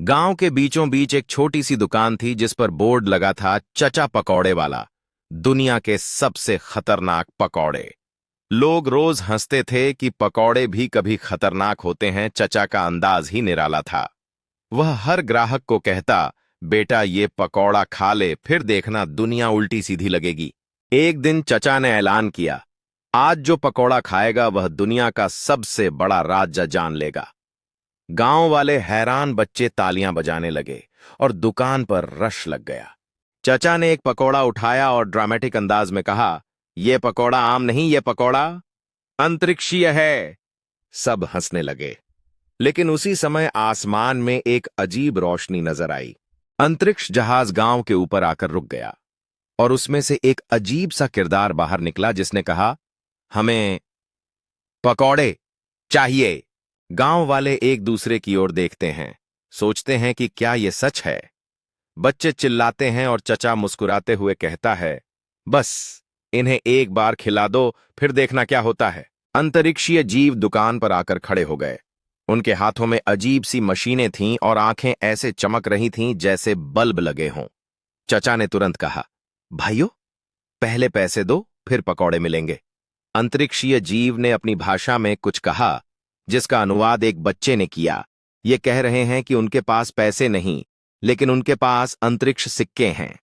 गांव के बीचों बीच एक छोटी सी दुकान थी जिस पर बोर्ड लगा था चचा पकौड़े वाला, दुनिया के सबसे खतरनाक पकौड़े। लोग रोज हंसते थे कि पकौड़े भी कभी खतरनाक होते हैं। चचा का अंदाज ही निराला था। वह हर ग्राहक को कहता, बेटा ये पकौड़ा खा ले, फिर देखना दुनिया उल्टी सीधी लगेगी। एक दिन चचा ने ऐलान किया, आज जो पकौड़ा खाएगा वह दुनिया का सबसे बड़ा राजा जान लेगा। गांव वाले हैरान, बच्चे तालियां बजाने लगे और दुकान पर रश लग गया। चचा ने एक पकौड़ा उठाया और ड्रामेटिक अंदाज में कहा, यह पकौड़ा आम नहीं, यह पकौड़ा अंतरिक्षीय है। सब हंसने लगे, लेकिन उसी समय आसमान में एक अजीब रोशनी नजर आई। अंतरिक्ष जहाज गांव के ऊपर आकर रुक गया और उसमें से एक अजीब सा किरदार बाहर निकला जिसने कहा, हमें पकौड़े चाहिए। गांव वाले एक दूसरे की ओर देखते हैं, सोचते हैं कि क्या यह सच है। बच्चे चिल्लाते हैं और चचा मुस्कुराते हुए कहता है, बस इन्हें एक बार खिला दो, फिर देखना क्या होता है। अंतरिक्षीय जीव दुकान पर आकर खड़े हो गए। उनके हाथों में अजीब सी मशीनें थीं और आंखें ऐसे चमक रही थीं जैसे बल्ब लगे हों। चचा ने तुरंत कहा, भाइयों पहले पैसे दो, फिर पकौड़े मिलेंगे। अंतरिक्षीय जीव ने अपनी भाषा में कुछ कहा जिसका अनुवाद एक बच्चे ने किया। ये कह रहे हैं कि उनके पास पैसे नहीं, लेकिन उनके पास अंतरिक्ष सिक्के हैं।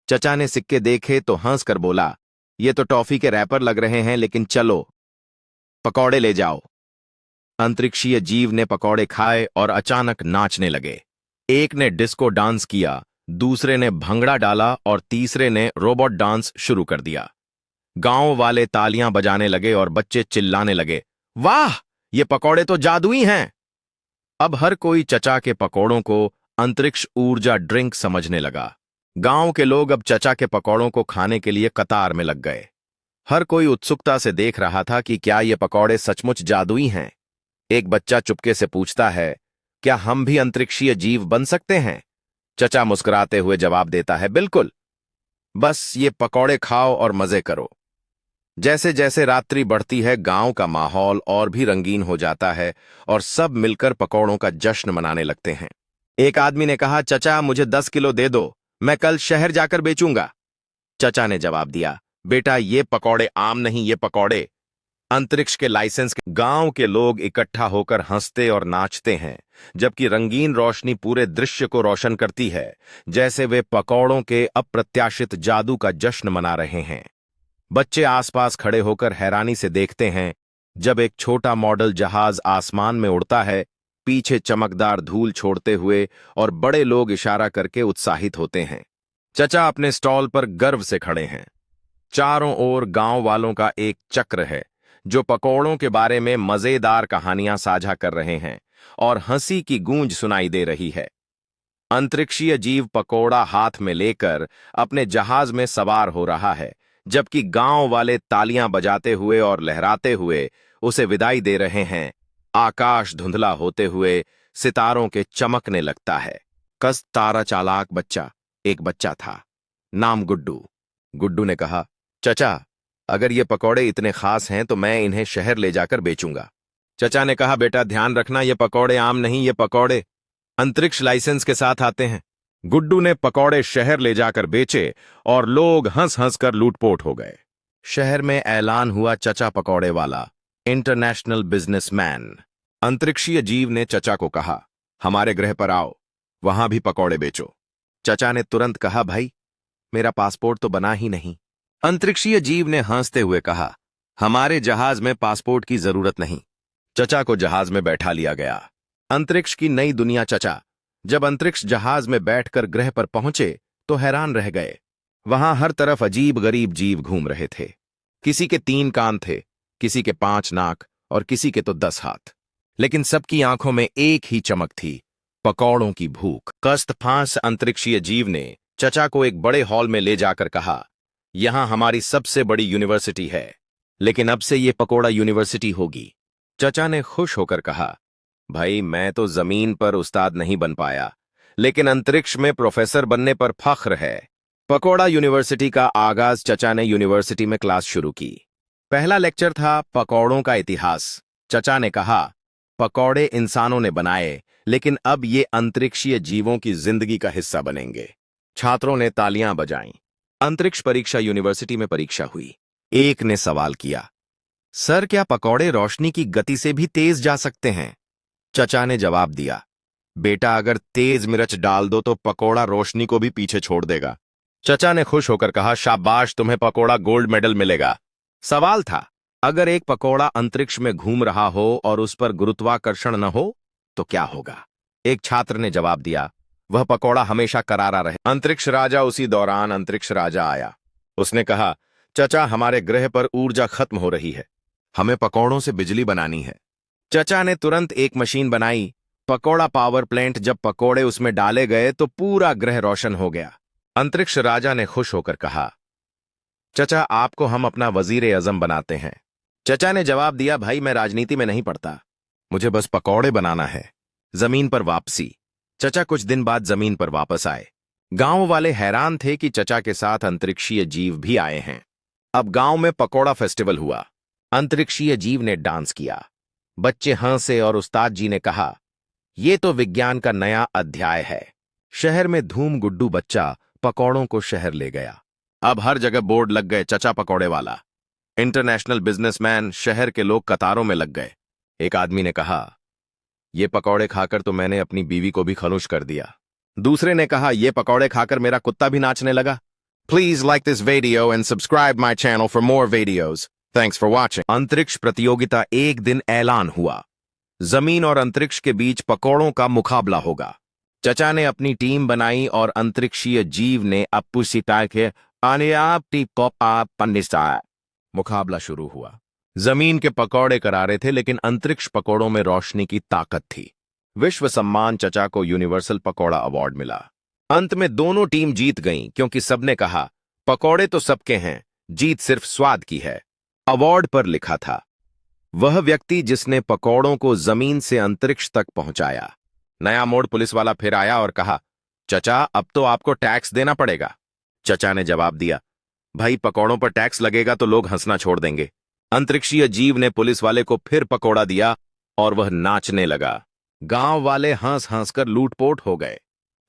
चचा ने सिक्के देखे तो हंस कर बोला, ये तो टॉफी के रैपर लग रहे हैं, लेकिन चलो पकौड़े ले जाओ। अंतरिक्षीय जीव ने पकौड़े खाए और अचानक नाचने लगे। एक ने डिस्को डांस किया, दूसरे ने भंगड़ा डाला और तीसरे ने रोबोट डांस शुरू कर दिया। गांव वाले तालियां बजाने लगे और बच्चे चिल्लाने लगे, वाह ये पकौड़े तो जादुई हैं। अब हर कोई चचा के पकौड़ों को अंतरिक्ष ऊर्जा ड्रिंक समझने लगा। गांव के लोग अब चचा के पकौड़ों को खाने के लिए कतार में लग गए। हर कोई उत्सुकता से देख रहा था कि क्या ये पकौड़े सचमुच जादुई हैं। एक बच्चा चुपके से पूछता है, क्या हम भी अंतरिक्षीय जीव बन सकते हैं? चचा मुस्कुराते हुए जवाब देता है, बिल्कुल, बस ये पकौड़े खाओ और मजे करो। जैसे जैसे रात्रि बढ़ती है, गांव का माहौल और भी रंगीन हो जाता है और सब मिलकर पकौड़ों का जश्न मनाने लगते हैं। एक आदमी ने कहा, चचा मुझे 10 किलो दे दो, मैं कल शहर जाकर बेचूंगा। चचा ने जवाब दिया, बेटा ये पकौड़े आम नहीं, ये पकौड़े अंतरिक्ष के लाइसेंस के। गांव के लोग इकट्ठा होकर हंसते और नाचते हैं, जबकि रंगीन रोशनी पूरे दृश्य को रोशन करती है, जैसे वे पकौड़ों के अप्रत्याशित जादू का जश्न मना रहे हैं। बच्चे आसपास खड़े होकर हैरानी से देखते हैं जब एक छोटा मॉडल जहाज आसमान में उड़ता है, पीछे चमकदार धूल छोड़ते हुए, और बड़े लोग इशारा करके उत्साहित होते हैं। चचा अपने स्टॉल पर गर्व से खड़े हैं। चारों ओर गांव वालों का एक चक्र है जो पकौड़ों के बारे में मजेदार कहानियां साझा कर रहे हैं और हंसी की गूंज सुनाई दे रही है। अंतरिक्षीय जीव पकौड़ा हाथ में लेकर अपने जहाज में सवार हो रहा है, जबकि गांव वाले तालियां बजाते हुए और लहराते हुए उसे विदाई दे रहे हैं। आकाश धुंधला होते हुए सितारों के चमकने लगता है। कस तारा चालाक बच्चा एक बच्चा था, नाम गुड्डू। गुड्डू ने कहा, चचा अगर ये पकौड़े इतने खास हैं तो मैं इन्हें शहर ले जाकर बेचूंगा। चचा ने कहा, बेटा ध्यान रखना, ये पकौड़े आम नहीं, ये पकौड़े अंतरिक्ष लाइसेंस के साथ आते हैं। गुड्डू ने पकौड़े शहर ले जाकर बेचे और लोग हंस हंस कर लूटपोट हो गए। शहर में ऐलान हुआ, चचा पकौड़े वाला, इंटरनेशनल बिजनेसमैन। अंतरिक्षीय जीव ने चचा को कहा, हमारे ग्रह पर आओ, वहां भी पकौड़े बेचो। चचा ने तुरंत कहा, भाई मेरा पासपोर्ट तो बना ही नहीं। अंतरिक्षीय जीव ने हंसते हुए कहा, हमारे जहाज में पासपोर्ट की जरूरत नहीं। चचा को जहाज में बैठा लिया गया। अंतरिक्ष की नई दुनिया। चचा जब अंतरिक्ष जहाज में बैठकर ग्रह पर पहुंचे तो हैरान रह गए। वहां हर तरफ अजीब गरीब जीव घूम रहे थे। किसी के 3 कान थे, किसी के 5 नाक और किसी के तो 10 हाथ, लेकिन सबकी आंखों में एक ही चमक थी, पकौड़ों की भूख। कस्तफांस अंतरिक्षीय जीव ने चचा को एक बड़े हॉल में ले जाकर कहा, यहां हमारी सबसे बड़ी यूनिवर्सिटी है, लेकिन अब से ये पकौड़ा यूनिवर्सिटी होगी। चचा ने खुश होकर कहा, भाई मैं तो जमीन पर उस्ताद नहीं बन पाया, लेकिन अंतरिक्ष में प्रोफेसर बनने पर फख्र है। पकौड़ा यूनिवर्सिटी का आगाज। चचा ने यूनिवर्सिटी में क्लास शुरू की। पहला लेक्चर था पकौड़ों का इतिहास। चचा ने कहा, पकौड़े इंसानों ने बनाए, लेकिन अब ये अंतरिक्षीय जीवों की जिंदगी का हिस्सा बनेंगे। छात्रों ने तालियां बजाईं। अंतरिक्ष परीक्षा यूनिवर्सिटी में परीक्षा हुई। एक ने सवाल किया, सर क्या पकौड़े रोशनी की गति से भी तेज जा सकते हैं? चचा ने जवाब दिया, बेटा अगर तेज मिर्च डाल दो तो पकौड़ा रोशनी को भी पीछे छोड़ देगा। चचा ने खुश होकर कहा, शाबाश, तुम्हें पकौड़ा गोल्ड मेडल मिलेगा। सवाल था, अगर एक पकौड़ा अंतरिक्ष में घूम रहा हो और उस पर गुरुत्वाकर्षण न हो तो क्या होगा? एक छात्र ने जवाब दिया, वह पकौड़ा हमेशा करारा रहे। अंतरिक्ष राजा उसी दौरान अंतरिक्ष राजा आया। उसने कहा, चचा हमारे ग्रह पर ऊर्जा खत्म हो रही है, हमें पकौड़ों से बिजली बनानी है। चचा ने तुरंत एक मशीन बनाई, पकौड़ा पावर प्लांट। जब पकौड़े उसमें डाले गए तो पूरा ग्रह रोशन हो गया। अंतरिक्ष राजा ने खुश होकर कहा, चचा आपको हम अपना वजीर आजम बनाते हैं। चचा ने जवाब दिया, भाई मैं राजनीति में नहीं पढ़ता, मुझे बस पकौड़े बनाना है। जमीन पर वापसी। चचा कुछ दिन बाद जमीन पर वापस आए। गांव वाले हैरान थे कि चचा के साथ अंतरिक्षीय जीव भी आए हैं। अब गांव में पकौड़ा फेस्टिवल हुआ। अंतरिक्षीय जीव ने डांस किया, बच्चे हंसे और उस्ताद जी ने कहा, यह तो विज्ञान का नया अध्याय है। शहर में धूम गुड्डू बच्चा पकौड़ों को शहर ले गया। अब हर जगह बोर्ड लग गए, चचा पकौड़े वाला, इंटरनेशनल बिजनेसमैन। शहर के लोग कतारों में लग गए। एक आदमी ने कहा, ये पकौड़े खाकर तो मैंने अपनी बीवी को भी खनुश कर दिया। दूसरे ने कहा, ये पकौड़े खाकर मेरा कुत्ता भी नाचने लगा। Please like this video and subscribe my channel for more videos. Thanks for watching. अंतरिक्ष प्रतियोगिता। एक दिन ऐलान हुआ, जमीन और अंतरिक्ष के बीच पकौड़ों का मुकाबला होगा। चचा ने अपनी टीम बनाई और अंतरिक्षीय जीव ने अप्पू सितार के मुकाबला शुरू हुआ। जमीन के पकौड़े करारे थे, लेकिन अंतरिक्ष पकौड़ों में रोशनी की ताकत थी। विश्व सम्मान। चचा को यूनिवर्सल पकौड़ा अवार्ड मिला। अंत में दोनों टीम जीत गईं, क्योंकि सबने कहा, पकौड़े तो सबके हैं, जीत सिर्फ स्वाद की है। अवार्ड पर लिखा था, वह व्यक्ति जिसने पकौड़ों को जमीन से अंतरिक्ष तक पहुंचाया। नया मोड़। पुलिस वाला फिर आया और कहा, चचा अब तो आपको टैक्स देना पड़ेगा। चचा ने जवाब दिया, भाई पकौड़ों पर टैक्स लगेगा तो लोग हंसना छोड़ देंगे। अंतरिक्षीय जीव ने पुलिस वाले को फिर पकौड़ा दिया और वह नाचने लगा। गांव वाले हंस हंसकर लूटपोट हो गए।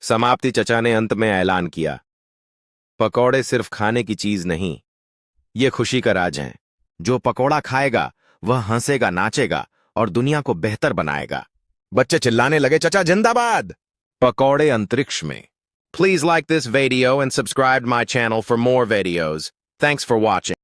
समाप्ति। चचा ने अंत में ऐलान किया, पकौड़े सिर्फ खाने की चीज नहीं, ये खुशी का राज है। जो पकौड़ा खाएगा वह हंसेगा, नाचेगा और दुनिया को बेहतर बनाएगा। बच्चे चिल्लाने लगे, चचा जिंदाबाद। पकौड़े अंतरिक्ष में। Please like this video and subscribe my channel for more videos. Thanks for watching.